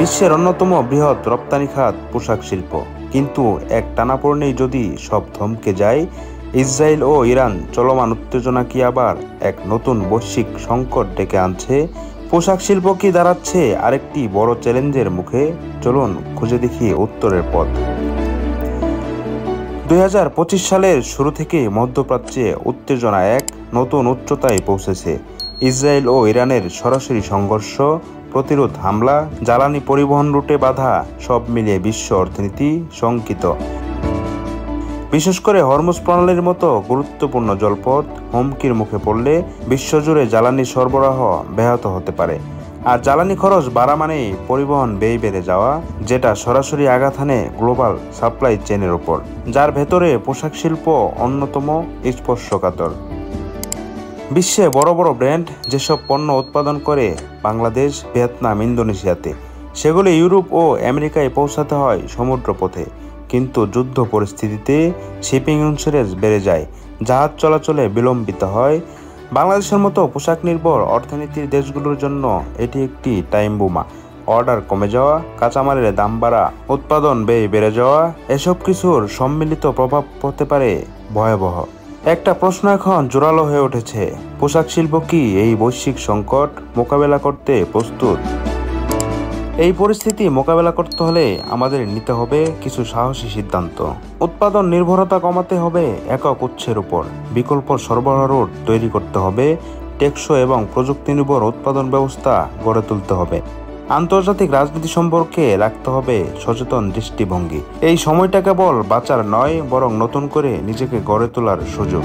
বিশ্বের অন্যতম বৃহৎ রপ্তানি খাত পোশাক শিল্প, কিন্তু এক টানাপোড়েনেই যদি সব থমকে যায়। ইসরায়েল ও ইরান চলমান উত্তেজনা কি আবার এক নতুন বৈশ্বিক সংকট ডেকে আনছে? পোশাক শিল্প কি দাঁড়াচ্ছে আরেকটি বড় চ্যালেঞ্জের মুখে? চলুন খুঁজে দেখি উত্তরের পথ। 2025 সালের শুরু থেকে মধ্যপ্রাচ্যে উত্তেজনা এক নতুন উচ্চতায় পৌঁছেছে। ইসরায়েল ও ইরানের সরাসরি সংঘর্ষ, প্রতিরোধ হামলা, জ্বালানি পরিবহন রুটে বাধা, সব মিলিয়ে বিশ্ব অর্থনীতি শঙ্কিত। বিশেষ করে হরমুজ প্রণালীর মতো গুরুত্বপূর্ণ জলপথ হুমকির মুখে পড়লে বিশ্বজুড়ে জ্বালানি সরবরাহ ব্যাহত হতে পারে। আর জ্বালানি খরচ বাড়া মানেই পরিবহন ব্যয় বেড়ে যাওয়া, যেটা সরাসরি আঘাত হানে গ্লোবাল সাপ্লাই চেনের ওপর, যার ভেতরে পোশাক শিল্প অন্যতম স্পর্শকাতর। বিশ্বে বড় বড় ব্র্যান্ড যেসব পণ্য উৎপাদন করে বাংলাদেশ, ভিয়েতনাম, ইন্দোনেশিয়াতে, সেগুলি ইউরোপ ও আমেরিকায় পৌঁছাতে হয় সমুদ্রপথে। কিন্তু যুদ্ধ পরিস্থিতিতে শিপিং ইন্স্যুরেন্স বেড়ে যায়, জাহাজ চলাচলে বিলম্বিত হয়। বাংলাদেশের মতো পোশাক নির্ভর অর্থনীতির দেশগুলোর জন্য এটি একটি টাইম বোমা। অর্ডার কমে যাওয়া, কাঁচামালের দাম বাড়া, উৎপাদন ব্যয় বেড়ে যাওয়া, এসব কিছুর সম্মিলিত প্রভাব হতে পারে ভয়াবহ। একটা প্রশ্ন এখন জোরালো হয়ে উঠেছে, পোশাক শিল্প কি এই বৈশ্বিক সংকট মোকাবেলা করতে প্রস্তুত? এই পরিস্থিতি মোকাবেলা করতে হলে আমাদের নিতে হবে কিছু সাহসী সিদ্ধান্ত। উৎপাদন নির্ভরতা কমাতে হবে একক উৎসের উপর, বিকল্প সরবরাহ রুট তৈরি করতে হবে, টেকসই এবং প্রযুক্তি নির্ভর উৎপাদন ব্যবস্থা গড়ে তুলতে হবে। আন্তর্জাতিক রাজনীতি সম্পর্কে রাখতে হবে সচেতন দৃষ্টিভঙ্গি। এই সময়টা কেবল বাঁচার নয়, বরং নতুন করে নিজেকে গড়ে তোলার সুযোগ।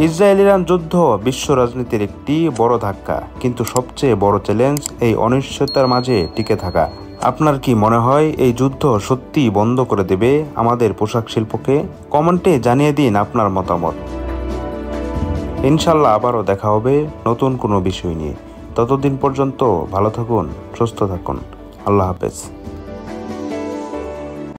ইসরায়েল ইরান যুদ্ধ বিশ্ব রাজনীতির একটি বড় ধাক্কা, কিন্তু সবচেয়ে বড় চ্যালেঞ্জ এই অনিশ্চয়তার মাঝে টিকে থাকা। আপনার কি মনে হয় এই যুদ্ধ সত্যিই বন্ধ করে দেবে আমাদের পোশাক শিল্পকে? কমেন্টে জানিয়ে দিন আপনার মতামত। ইনশাল্লাহ আবারও দেখা হবে নতুন কোনো বিষয় নিয়ে। ততদিন পর্যন্ত ভালো থাকুন, সুস্থ থাকুন। আল্লাহ হাফেজ।